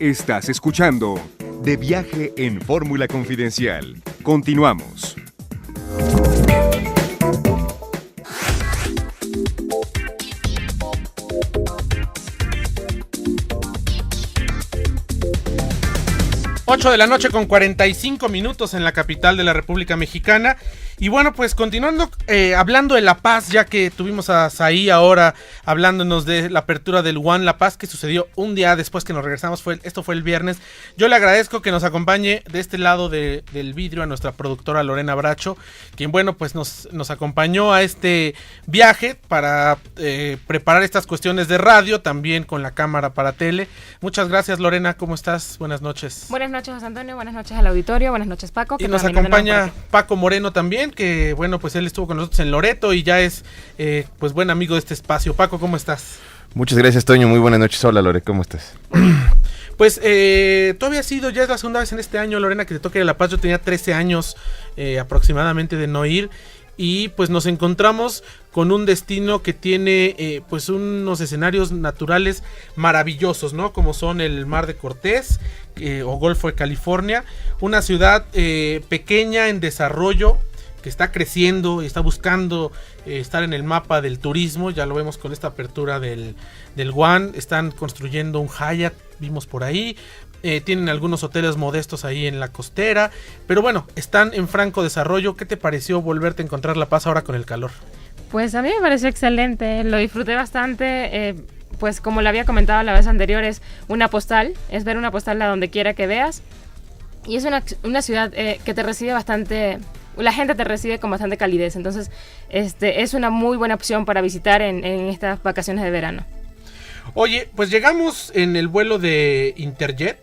Estás escuchando De Viaje en Fórmula Confidencial. Continuamos. Ocho de la noche con 45 minutos en la capital de la República Mexicana. Y bueno, pues continuando hablando de La Paz, ya que tuvimos a Saí ahora hablándonos de la apertura del One La Paz, que sucedió un día después que nos regresamos, esto fue el viernes. Yo le agradezco que nos acompañe de este lado del vidrio a nuestra productora Lorena Bracho, quien bueno, pues nos acompañó a este viaje para preparar estas cuestiones de radio, también con la cámara para tele. Muchas gracias, Lorena, ¿cómo estás? Buenas noches. Buenas noches, José Antonio, buenas noches al auditorio, buenas noches, Paco. Y nos acompaña Paco Moreno también, que bueno, pues él estuvo con nosotros en Loreto y ya es pues buen amigo de este espacio. Paco, ¿cómo estás? Muchas gracias, Toño, muy buenas noches. Hola, Lore, ¿cómo estás? Pues tú habías sido, ya es la segunda vez en este año, Lorena, que te toca ir a La Paz. Yo tenía 13 años aproximadamente de no ir. Y pues nos encontramos con un destino que tiene pues unos escenarios naturales maravillosos, ¿no? Como son el Mar de Cortés o Golfo de California. Una ciudad pequeña en desarrollo, que está creciendo y está buscando estar en el mapa del turismo. Ya lo vemos con esta apertura del One. Están construyendo un Hyatt, vimos por ahí. Tienen algunos hoteles modestos ahí en la costera. Pero bueno, están en franco desarrollo. ¿Qué te pareció volverte a encontrar La Paz ahora con el calor? Pues a mí me pareció excelente, lo disfruté bastante. Pues como le había comentado la vez anterior, es una postal, es ver una postal a donde quiera que veas. Y es una ciudad que te recibe bastante, la gente te recibe con bastante calidez. Entonces es una muy buena opción para visitar en estas vacaciones de verano. Oye, pues llegamos en el vuelo de Interjet.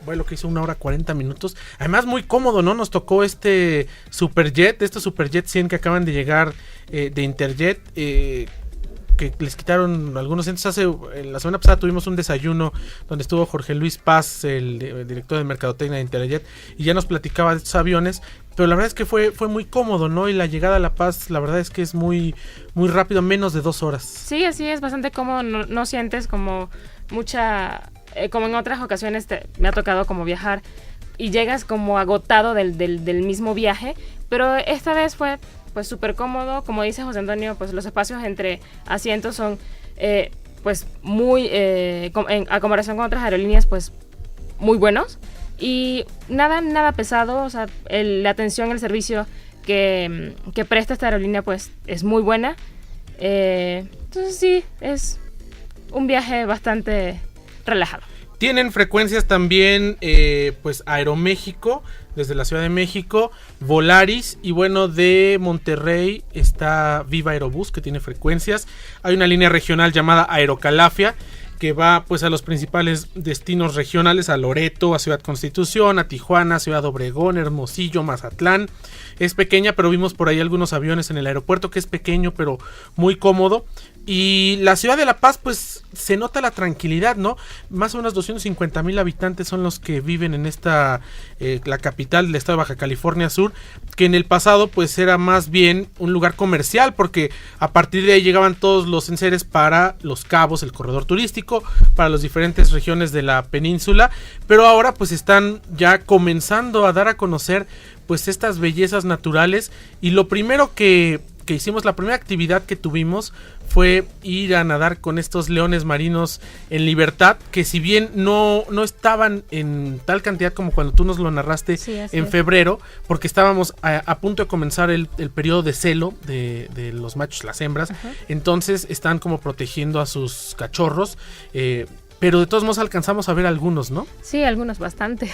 Vuelo que hizo 1 hora 40 minutos. Además muy cómodo, ¿no? Nos tocó estos Superjet 100 que acaban de llegar de Interjet. Que les quitaron algunos centros. La semana pasada tuvimos un desayuno donde estuvo Jorge Luis Paz, el director de Mercadotecnia de Interjet, y ya nos platicaba de estos aviones. Pero la verdad es que fue muy cómodo, ¿no? Y la llegada a La Paz, la verdad es que es muy, muy rápido, menos de 2 horas. Sí, así es, bastante cómodo. No sientes como mucha... como en otras ocasiones me ha tocado como viajar y llegas como agotado del mismo viaje, pero esta vez fue pues súper cómodo. Como dice José Antonio, pues los espacios entre asientos son pues muy, a comparación con otras aerolíneas, pues muy buenos y nada pesado. O sea, la atención, el servicio que presta esta aerolínea pues es muy buena. Entonces sí, es un viaje bastante relajado. Tienen frecuencias también pues Aeroméxico desde la Ciudad de México, Volaris, y bueno, de Monterrey está Viva Aerobús, que tiene frecuencias. Hay una línea regional llamada Aerocalafia que va pues a los principales destinos regionales, a Loreto, a Ciudad Constitución, a Tijuana, Ciudad Obregón, Hermosillo, Mazatlán. Es pequeña, pero vimos por ahí algunos aviones en el aeropuerto, que es pequeño pero muy cómodo. Y la ciudad de La Paz, pues se nota la tranquilidad, ¿no? Más o menos 250,000 habitantes son los que viven en esta, la capital del estado de Baja California Sur, que en el pasado pues era más bien un lugar comercial, porque a partir de ahí llegaban todos los enseres para Los Cabos, el corredor turístico, para las diferentes regiones de la península, pero ahora pues están ya comenzando a dar a conocer pues estas bellezas naturales. Y lo primero que hicimos, la primera actividad que tuvimos fue ir a nadar con estos leones marinos en libertad, que si bien no estaban en tal cantidad como cuando tú nos lo narraste, sí, en febrero, porque estábamos a punto de comenzar el periodo de celo de los machos, las hembras. Ajá. Entonces están como protegiendo a sus cachorros, pero de todos modos alcanzamos a ver algunos, ¿no? Sí, algunos, bastantes.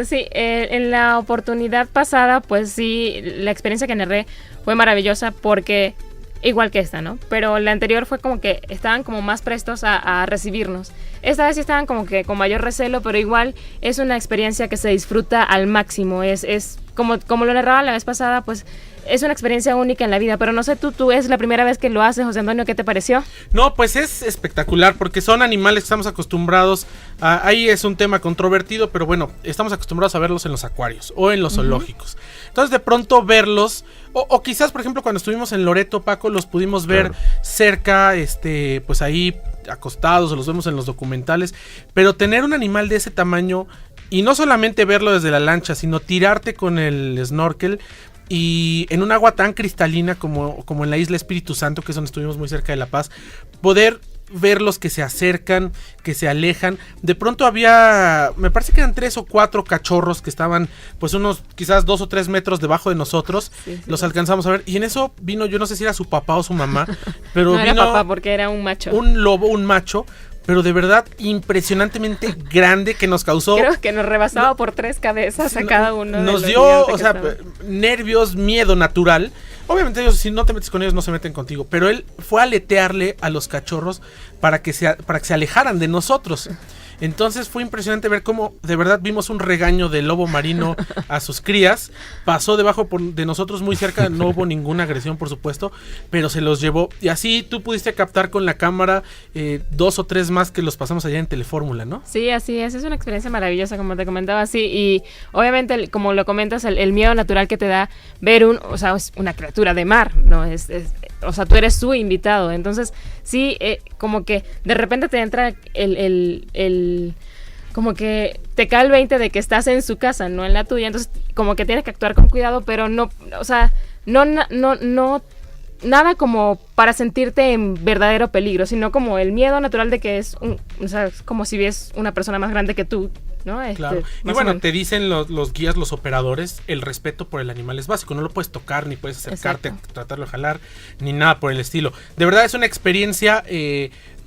Sí, en la oportunidad pasada, pues sí, la experiencia que narré fue maravillosa, porque igual que esta, ¿no? Pero la anterior fue como que estaban como más prestos a recibirnos. Esta vez sí estaban como que con mayor recelo, pero igual es una experiencia que se disfruta al máximo. Es como lo narraba la vez pasada, pues es una experiencia única en la vida. Pero no sé, tú es la primera vez que lo haces, José Antonio, ¿qué te pareció? No, pues es espectacular, porque son animales que estamos acostumbrados a, ahí es un tema controvertido, pero bueno, estamos acostumbrados a verlos en los acuarios o en los zoológicos. Entonces de pronto verlos, o quizás por ejemplo cuando estuvimos en Loreto, Paco, los pudimos ver cerca, pues ahí acostados o los vemos en los documentales, pero tener un animal de ese tamaño y no solamente verlo desde la lancha, sino tirarte con el snorkel y en un agua tan cristalina como en la isla Espíritu Santo, que es donde estuvimos muy cerca de La Paz, poder verlos que se acercan, que se alejan. De pronto había, me parece que eran 3 o 4 cachorros que estaban pues unos quizás 2 o 3 metros debajo de nosotros. Sí, los alcanzamos a ver y en eso vino, yo no sé si era su papá o su mamá, pero no vino era papá porque era un macho. Un lobo, un macho, pero de verdad impresionantemente grande, que nos causó... Creo que nos rebasaba por 3 cabezas a cada uno. Nos dio, o sea, nervios, miedo natural. Obviamente ellos, si no te metes con ellos, no se meten contigo. Pero él fue a aletearle a los cachorros para que se alejaran de nosotros. Entonces fue impresionante ver cómo de verdad vimos un regaño del lobo marino a sus crías. Pasó debajo de nosotros muy cerca, no hubo ninguna agresión por supuesto, pero se los llevó. Y así tú pudiste captar con la cámara 2 o 3 más que los pasamos allá en Telefórmula, ¿no? Sí, así es una experiencia maravillosa como te comentaba, sí. Y obviamente como lo comentas, el miedo natural que te da ver es una criatura de mar, ¿no? O sea, tú eres su invitado, entonces sí, como que de repente te entra como que te cae el 20 de que estás en su casa, no en la tuya, entonces como que tienes que actuar con cuidado, pero no, o sea, no nada como para sentirte en verdadero peligro, sino como el miedo natural de que es como si ves una persona más grande que tú, ¿no? Claro. Y bueno, te dicen los guías, los operadores, el respeto por el animal es básico, no lo puedes tocar, ni puedes acercarte a tratarlo de jalar, ni nada por el estilo. De verdad es una experiencia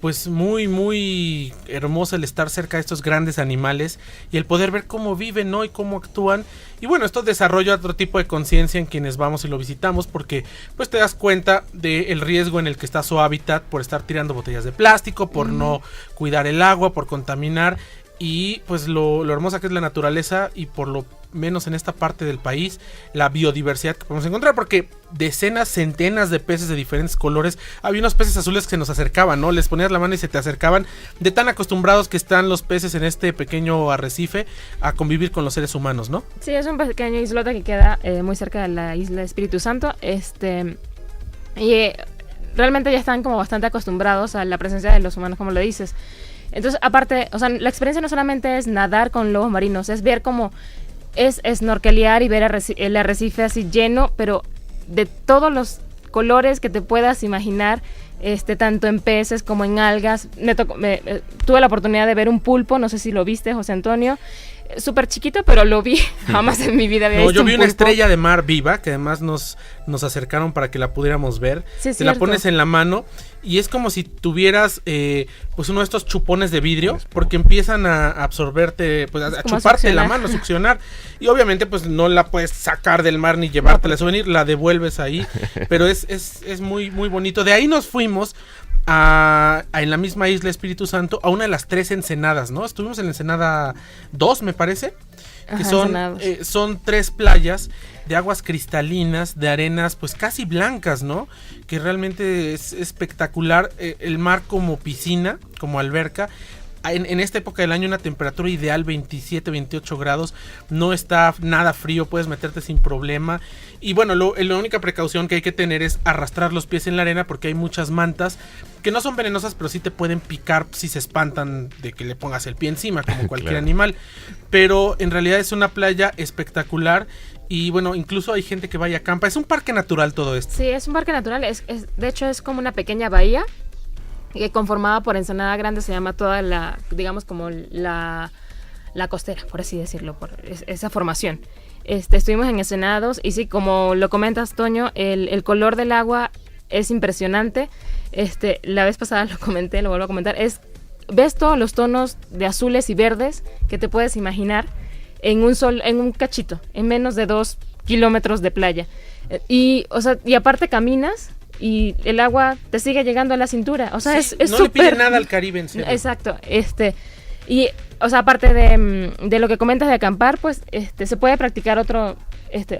pues muy, muy hermosa el estar cerca de estos grandes animales y el poder ver cómo viven, ¿no? Y cómo actúan. Y bueno, esto desarrolla otro tipo de conciencia en quienes vamos y lo visitamos, porque pues te das cuenta del riesgo en el que está su hábitat por estar tirando botellas de plástico, por no cuidar el agua, por contaminar. Y pues lo hermosa que es la naturaleza y por lo menos en esta parte del país, la biodiversidad que podemos encontrar, porque decenas, centenas de peces de diferentes colores. Había unos peces azules que se nos acercaban, ¿no? Les ponías la mano y se te acercaban, de tan acostumbrados que están los peces en este pequeño arrecife a convivir con los seres humanos, ¿no? Sí, es un pequeño islote que queda muy cerca de la isla Espíritu Santo, y realmente ya están como bastante acostumbrados a la presencia de los humanos, como lo dices. Entonces, aparte, o sea, la experiencia no solamente es nadar con lobos marinos, es ver cómo es snorkelear y ver el arrecife así lleno, pero de todos los colores que te puedas imaginar, tanto en peces como en algas. Tuve la oportunidad de ver un pulpo, no sé si lo viste, José Antonio, súper chiquito, pero lo vi, jamás en mi vida había visto yo vi un una pulpo. estrella de mar viva, que además nos acercaron para que la pudiéramos ver. Sí, te la pones en la mano y es como si tuvieras pues uno de estos chupones de vidrio, porque empiezan a absorberte, pues a chuparte la mano, a succionar, y obviamente pues no la puedes sacar del mar ni llevártela a souvenir, la devuelves ahí, pero es muy, muy bonito. De ahí nos fuimos en la misma isla Espíritu Santo a una de las 3 ensenadas, ¿no? Estuvimos en la ensenada 2, me parece, que son 3 playas de aguas cristalinas, de arenas pues casi blancas, ¿no? Que realmente es espectacular, el mar como piscina, como alberca. En esta época del año una temperatura ideal, 27, 28 grados, no está nada frío, puedes meterte sin problema. Y bueno, la única precaución que hay que tener es arrastrar los pies en la arena, porque hay muchas mantas que no son venenosas, pero sí te pueden picar si se espantan de que le pongas el pie encima, como cualquier Claro. animal. Pero en realidad es una playa espectacular y bueno, incluso hay gente que vaya a acampa. Es un parque natural todo esto. Sí, es un parque natural, de hecho es como una pequeña bahía conformada por Ensenada Grande, se llama toda la, digamos como la costera, por así decirlo, por esa formación. Estuvimos en Ensenada 2 y sí, como lo comentas, Toño, el color del agua es impresionante. La vez pasada lo comenté, lo vuelvo a comentar, ves todos los tonos de azules y verdes que te puedes imaginar en un cachito, en menos de 2 kilómetros de playa. Y aparte caminas y el agua te sigue llegando a la cintura. O sea, Sí, es no le pide súper... nada al Caribe, en serio. Exacto. Y, o sea, aparte de lo que comentas de acampar, pues, se puede practicar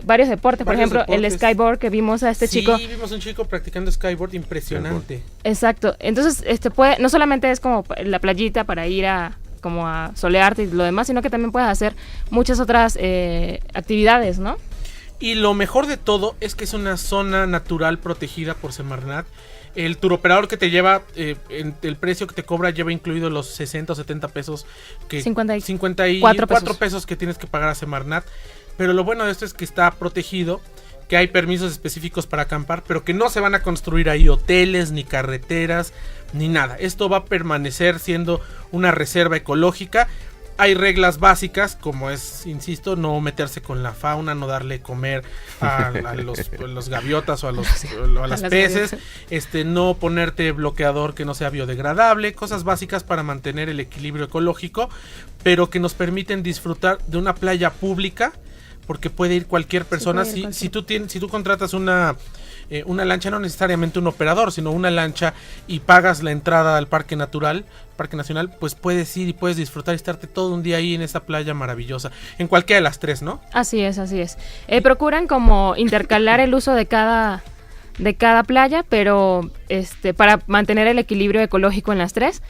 varios deportes. Por Varios ejemplo, el deportes. skyboard que vimos a este chico. Sí, vimos un chico practicando skyboard impresionante. Exacto. Entonces, no solamente es como la playita para ir a solearte y lo demás, sino que también puedes hacer muchas otras actividades, ¿no? Y lo mejor de todo es que es una zona natural protegida por Semarnat El turoperador que te lleva, el precio que te cobra lleva incluido los 60 o 70 pesos, 54 pesos que tienes que pagar a Semarnat. Pero lo bueno de esto es que está protegido, que hay permisos específicos para acampar, pero que no se van a construir ahí hoteles, ni carreteras, ni nada. Esto va a permanecer siendo una reserva ecológica. Hay reglas básicas, como es, insisto, no meterse con la fauna, no darle comer a los gaviotas o a las peces, no ponerte bloqueador que no sea biodegradable, cosas básicas para mantener el equilibrio ecológico, pero que nos permiten disfrutar de una playa pública, porque puede ir cualquier persona. Si tú contratas una lancha, no necesariamente un operador, sino una lancha, y pagas la entrada al Parque Nacional, pues puedes ir y puedes disfrutar y estarte todo un día ahí en esa playa maravillosa, en cualquiera de las tres, ¿no? Así es. Procuran como intercalar el uso de cada playa, pero para mantener el equilibrio ecológico en las tres.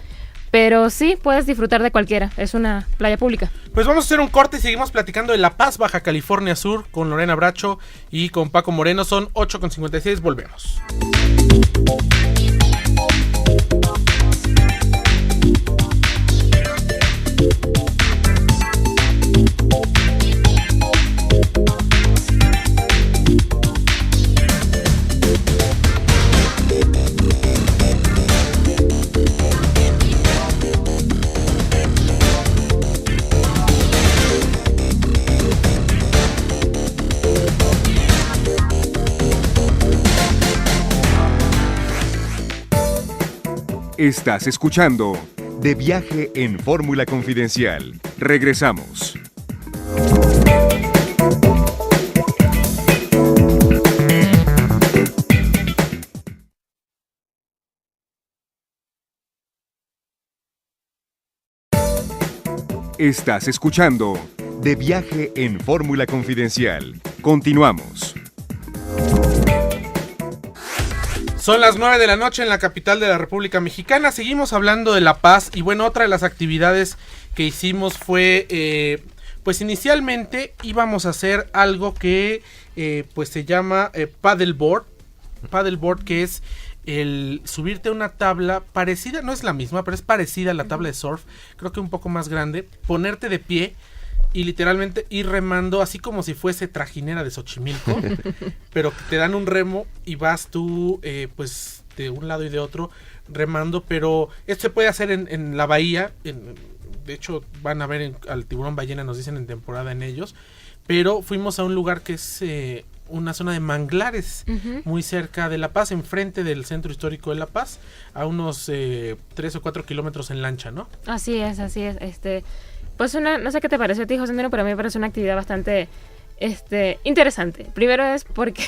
Pero sí, puedes disfrutar de cualquiera. Es una playa pública. Pues vamos a hacer un corte y seguimos platicando de La Paz, Baja California Sur, con Lorena Bracho y con Paco Moreno. Son 8:56, volvemos. Estás escuchando De Viaje en Fórmula Confidencial. Regresamos. Estás escuchando De Viaje en Fórmula Confidencial. Continuamos. Son las 9 de la noche en la capital de la República Mexicana. Seguimos hablando de La Paz. Y bueno, otra de las actividades que hicimos fue, pues inicialmente íbamos a hacer algo que pues se llama paddleboard. Paddleboard, que es el subirte a una tabla parecida, no es la misma, pero es parecida a la tabla de surf. Creo que un poco más grande. Ponerte de pie y literalmente ir remando, así como si fuese trajinera de Xochimilco, pero que te dan un remo y vas tú, pues, de un lado y de otro remando. Pero esto se puede hacer en la bahía. De hecho, van a ver al tiburón ballena, nos dicen en temporada en ellos. Pero fuimos a un lugar que es una zona de manglares, muy cerca de La Paz, enfrente del centro histórico de La Paz, a unos 3 o 4 kilómetros en lancha, ¿no? Así es. Pues no sé qué te pareció a ti, José Antonio, pero a mí me parece una actividad bastante interesante. Primero es porque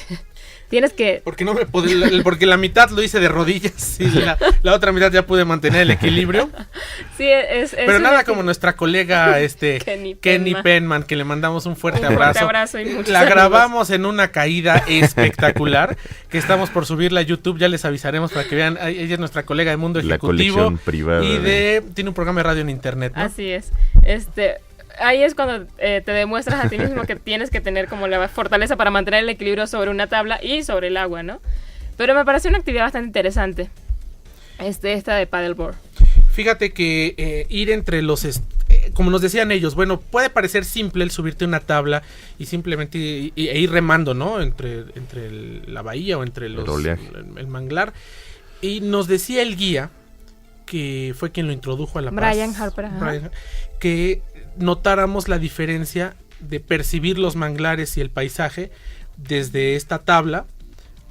tienes que... Porque la mitad lo hice de rodillas y la otra mitad ya pude mantener el equilibrio. Sí, pero nada como nuestra colega Kenny Penman, que le mandamos un fuerte abrazo. Y muchos la saludos. Grabamos en una caída espectacular que estamos por subirla a YouTube, ya les avisaremos para que vean. Ella es nuestra colega de Mundo Ejecutivo, la colección privada y tiene un programa de radio en internet, ¿no? Así es. Ahí es cuando te demuestras a ti mismo que tienes que tener como la fortaleza para mantener el equilibrio sobre una tabla y sobre el agua, ¿no? Pero me parece una actividad bastante interesante, esta de paddleboard. Fíjate que ir entre los... como nos decían ellos, bueno, puede parecer simple el subirte a una tabla y simplemente ir remando, ¿no? Entre la bahía o entre el manglar. Y nos decía el guía, que fue quien lo introdujo a La Paz, Brian Harper, que notáramos la diferencia de percibir los manglares y el paisaje desde esta tabla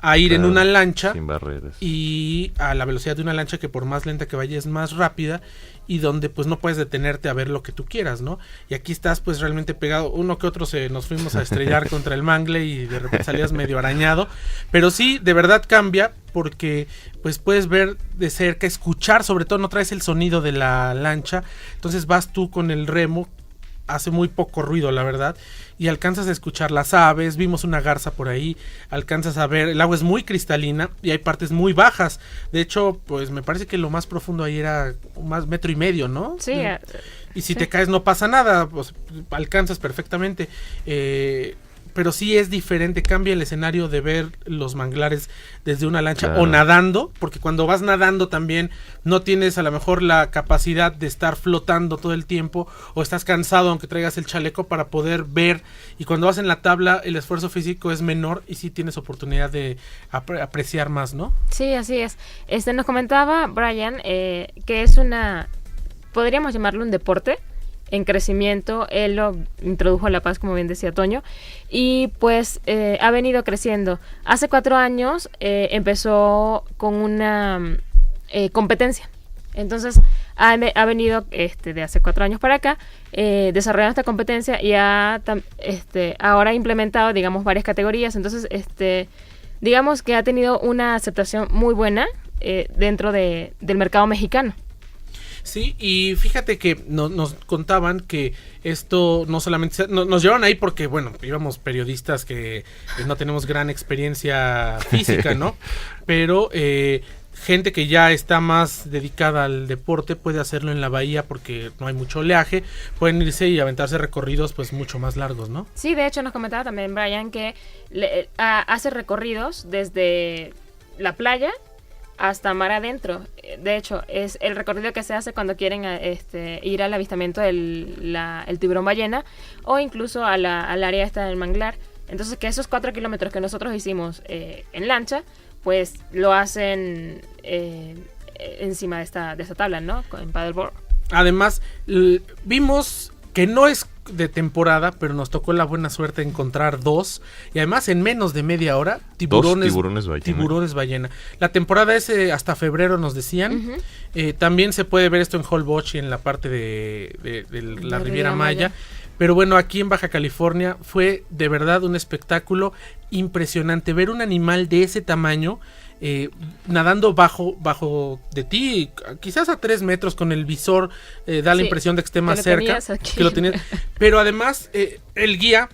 a ir en una lancha sin barreras, y a la velocidad de una lancha que por más lenta que vaya es más rápida, y donde pues no puedes detenerte a ver lo que tú quieras, ¿no? Y aquí estás pues realmente pegado, uno que otro nos fuimos a estrellar contra el mangle y de repente salías medio arañado, pero sí, de verdad cambia, porque pues puedes ver de cerca, escuchar, sobre todo no traes el sonido de la lancha, entonces vas tú con el remo, hace muy poco ruido la verdad, y alcanzas a escuchar las aves, vimos una garza por ahí, alcanzas a ver, el agua es muy cristalina y hay partes muy bajas, de hecho pues me parece que lo más profundo ahí era más 1.5 metros, ¿no? Sí. Y si te caes no pasa nada, pues alcanzas perfectamente, pero sí es diferente, cambia el escenario de ver los manglares desde una lancha Claro. o nadando, porque cuando vas nadando también no tienes a lo mejor la capacidad de estar flotando todo el tiempo, o estás cansado aunque traigas el chaleco para poder ver, y cuando vas en la tabla el esfuerzo físico es menor y sí tienes oportunidad de apreciar más, ¿no? Sí, así es. Nos comentaba Brian que es podríamos llamarlo un deporte en crecimiento. Él lo introdujo a La Paz, como bien decía Toño, y pues ha venido creciendo. Hace 4 años empezó con una competencia. Entonces ha venido de hace 4 años para acá desarrollando esta competencia y ahora ha implementado, digamos, varias categorías. Entonces, digamos que ha tenido una aceptación muy buena dentro del mercado mexicano. Sí, y fíjate que nos contaban que esto no solamente nos llevaron ahí porque, bueno, íbamos periodistas que no tenemos gran experiencia física, ¿no? Pero gente que ya está más dedicada al deporte puede hacerlo en la bahía porque no hay mucho oleaje, pueden irse y aventarse recorridos pues mucho más largos, ¿no? Sí, de hecho nos comentaba también Brian que hace recorridos desde la playa hasta mar adentro. De hecho, es el recorrido que se hace cuando quieren ir al avistamiento del el tiburón ballena, o incluso al área esta del manglar. Entonces, que esos 4 kilómetros que nosotros hicimos en lancha, pues lo hacen encima de esta tabla, ¿no? En paddleboard. Además, vimos que no es de temporada, pero nos tocó la buena suerte de encontrar 2, y además en menos de media hora tiburones ballena. La temporada es hasta febrero, nos decían. Uh-huh. También se puede ver esto en Holbox y en la parte de la Riviera Maya. Pero bueno, aquí en Baja California fue de verdad un espectáculo impresionante ver un animal de ese tamaño nadando bajo de ti, quizás a 3 metros con el visor, da la impresión de que esté más cerca, que lo tenías, pero además el guía,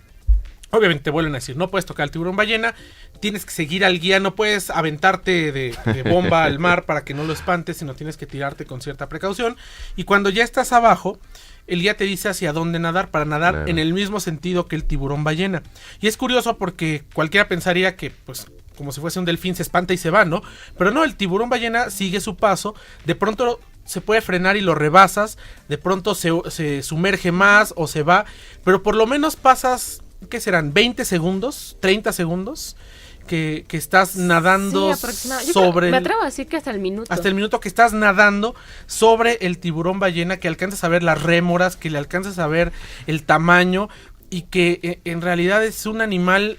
obviamente te vuelven a decir, no puedes tocar al tiburón ballena, tienes que seguir al guía, no puedes aventarte de bomba al mar para que no lo espantes, sino tienes que tirarte con cierta precaución, y cuando ya estás abajo, el guía te dice hacia dónde nadar, para nadar en el mismo sentido que el tiburón ballena. Y es curioso porque cualquiera pensaría que, pues, como si fuese un delfín, se espanta y se va, ¿no? Pero no, el tiburón ballena sigue su paso, de pronto se puede frenar y lo rebasas, de pronto se sumerge más o se va, pero por lo menos pasas, ¿qué serán? 20 segundos, 30 segundos, que estás nadando sobre... Me atrevo a decir que hasta el minuto. Hasta el minuto que estás nadando sobre el tiburón ballena, que alcanzas a ver las rémoras, que le alcanzas a ver el tamaño, y que en realidad es un animal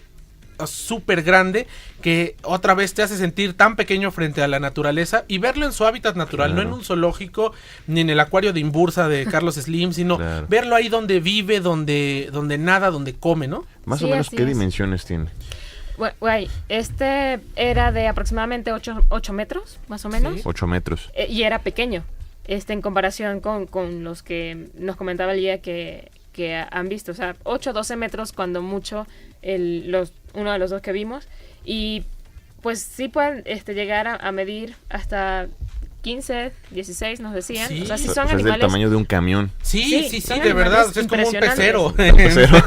súper grande que otra vez te hace sentir tan pequeño frente a la naturaleza y verlo en su hábitat natural, no en un zoológico ni en el acuario de Imbursa de Carlos Slim, sino verlo ahí donde vive, donde nada, donde come, ¿no? Más o menos, ¿qué dimensiones tiene? Era de aproximadamente 8 metros, más o menos. ¿Sí? 8 metros. Y era pequeño, en comparación con los que nos comentaba el guía que han visto. O sea, 8 o 12 metros cuando mucho, uno de los 2 que vimos. Y pues sí pueden llegar a medir hasta 15, 16, nos decían. Sí. O sea, sí son animales... es del tamaño de un camión. Sí, de verdad, es como un pecero.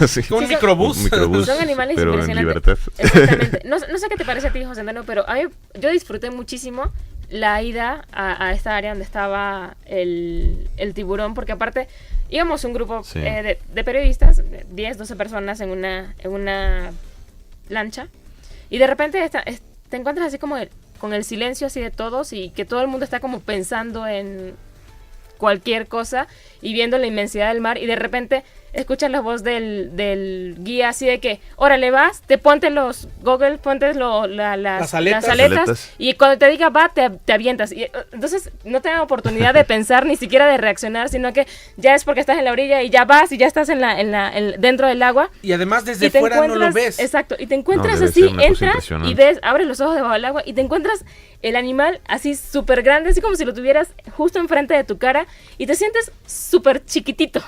Sí. Como un microbús. Son animales pero impresionantes. En libertad. Exactamente. No sé qué te parece a ti, José Antonio, pero a mí, yo disfruté muchísimo la ida a esta área donde estaba el tiburón, porque aparte íbamos un grupo de periodistas, 10, 12 personas en una lancha, y de repente te encuentras así como con el silencio así de todos, y que todo el mundo está como pensando en cualquier cosa y viendo la inmensidad del mar, y de repente escuchas la voz del guía así de que, órale, vas, ponte los goggles, ponte las aletas, y cuando te diga va, te avientas. Y entonces no te dan oportunidad de pensar, ni siquiera de reaccionar, sino que ya es porque estás en la orilla y ya vas y ya estás dentro del agua. Y además desde fuera no lo ves. Exacto, y te encuentras así, entras y ves, abres los ojos debajo del agua y te encuentras el animal así súper grande, así como si lo tuvieras justo enfrente de tu cara, y te sientes súper chiquitito.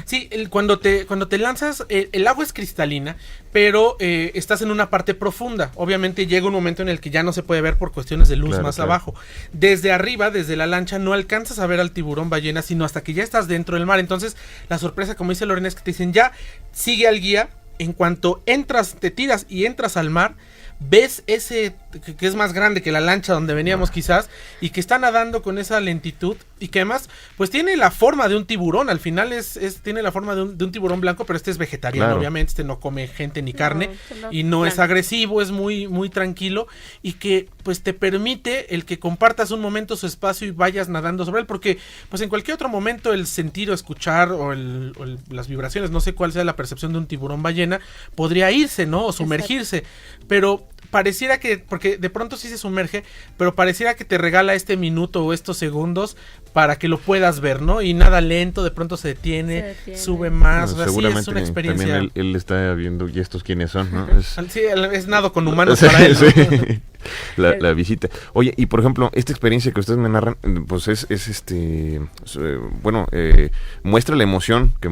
Sí, cuando te lanzas, el agua es cristalina, pero estás en una parte profunda. Obviamente llega un momento en el que ya no se puede ver por cuestiones de luz abajo. Desde arriba, desde la lancha, no alcanzas a ver al tiburón ballena, sino hasta que ya estás dentro del mar. Entonces, la sorpresa, como dice Lorena, es que te dicen, ya, sigue al guía, en cuanto entras, te tiras y entras al mar, ves ese que es más grande que la lancha donde veníamos quizás, y que está nadando con esa lentitud, y que además pues tiene la forma de un tiburón. Al final tiene la forma de un tiburón blanco, pero este es vegetariano, claro. Obviamente este no come gente ni carne, solo y no es planta. agresivo, es muy, muy tranquilo, y que pues te permite el que compartas un momento su espacio y vayas nadando sobre él, porque pues en cualquier otro momento el sentir o escuchar o las vibraciones, no sé cuál sea la percepción de un tiburón ballena, podría irse, ¿no? O sumergirse, pero pareciera que, porque de pronto sí se sumerge, pero pareciera que te regala este minuto o estos segundos para que lo puedas ver, ¿no? Y nada lento, de pronto se detiene. Sube más, Bueno, o sea, sí, seguramente es una experiencia. también él está viendo, ¿y estos quiénes son? ¿No? Sí, es nado con humanos Sí, para él, ¿no? sí. La visita. Oye, y por ejemplo, esta experiencia que ustedes me narran, pues muestra la emoción que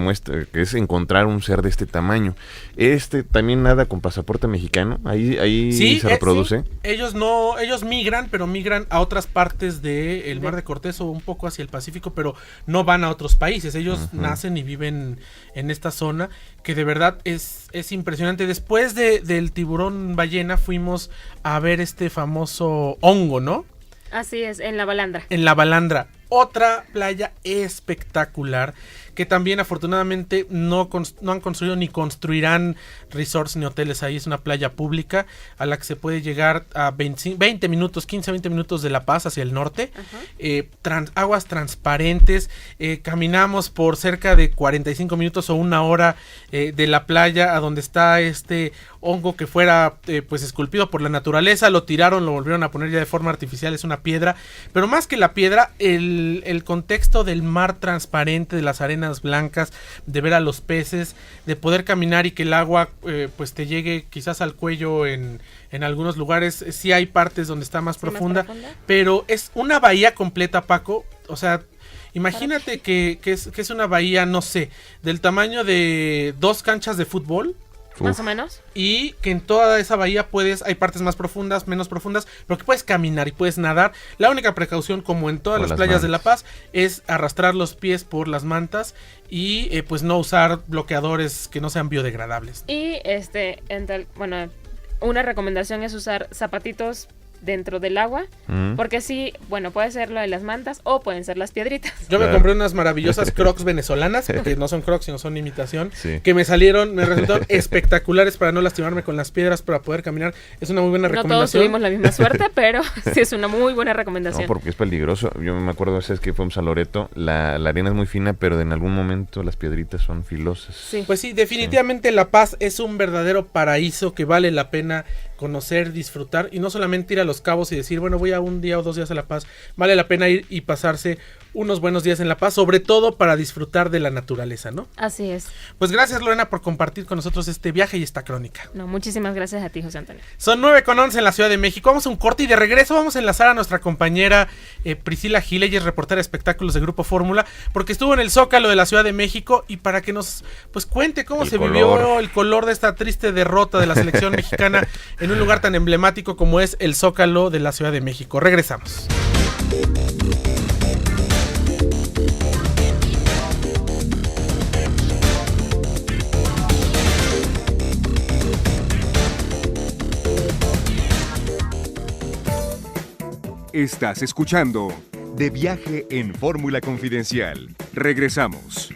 es encontrar un ser de este tamaño. También nada con pasaporte mexicano, ahí Sí, se reproduce. sí. Ellos migran, pero migran a otras partes del Mar de Cortés o un poco hacia el Pacífico, pero no van a otros países. Ellos nacen y viven en esta zona, que de verdad es impresionante. Después del tiburón ballena fuimos a ver este famoso hongo, ¿no? Así es, en La Balandra. En La Balandra, otra playa espectacular, que también afortunadamente no han construido ni construirán resorts ni hoteles ahí. Es una playa pública a la que se puede llegar a 20 minutos, 15 a 20 minutos de La Paz hacia el norte. Aguas transparentes, caminamos por cerca de 45 minutos o una hora de la playa a donde está este hongo que fuera pues esculpido por la naturaleza. Lo tiraron, lo volvieron a poner ya de forma artificial, es una piedra, pero más que la piedra, el contexto del mar transparente, de las arenas blancas, de ver a los peces, de poder caminar y que el agua pues te llegue quizás al cuello en algunos lugares. Sí hay partes donde está más profunda, pero es una bahía completa, Paco. O sea, imagínate que es una bahía, no sé, del tamaño de 2 canchas de fútbol. Más o menos. Y que en toda esa bahía hay partes más profundas, menos profundas, pero que puedes caminar y puedes nadar. La única precaución, como en todas las playas de La Paz, es arrastrar los pies por las mantas y pues no usar bloqueadores que no sean biodegradables. Y una recomendación es usar zapatitos dentro del agua, porque sí, bueno, puede ser lo de las mantas o pueden ser las piedritas. Yo me compré unas maravillosas Crocs venezolanas, porque no son Crocs, sino son imitación, que me resultaron espectaculares para no lastimarme con las piedras, para poder caminar. Es una muy buena recomendación. No todos tuvimos la misma suerte, pero sí es una muy buena recomendación. No, porque es peligroso. Yo me acuerdo veces que fuimos a Loreto, la arena es muy fina, pero en algún momento las piedritas son filosas. Sí. Pues sí, definitivamente La Paz es un verdadero paraíso que vale la pena conocer, disfrutar, y no solamente ir a Los Cabos y decir, bueno, voy a un día o 2 días a La Paz. Vale la pena ir y pasarse unos buenos días en La Paz, sobre todo para disfrutar de la naturaleza, ¿no? Así es. Pues gracias, Lorena, por compartir con nosotros este viaje y esta crónica. No, muchísimas gracias a ti, José Antonio. Son 9:11 en la Ciudad de México. Vamos a un corte y de regreso vamos a enlazar a nuestra compañera Priscila Gil. Ella es reportera de espectáculos de Grupo Fórmula, porque estuvo en el Zócalo de la Ciudad de México, y para que nos pues cuente cómo vivió el color de esta triste derrota de la selección mexicana en un lugar tan emblemático como es el Zócalo de la Ciudad de México. Regresamos. Estás escuchando De Viaje en Fórmula Confidencial. Regresamos.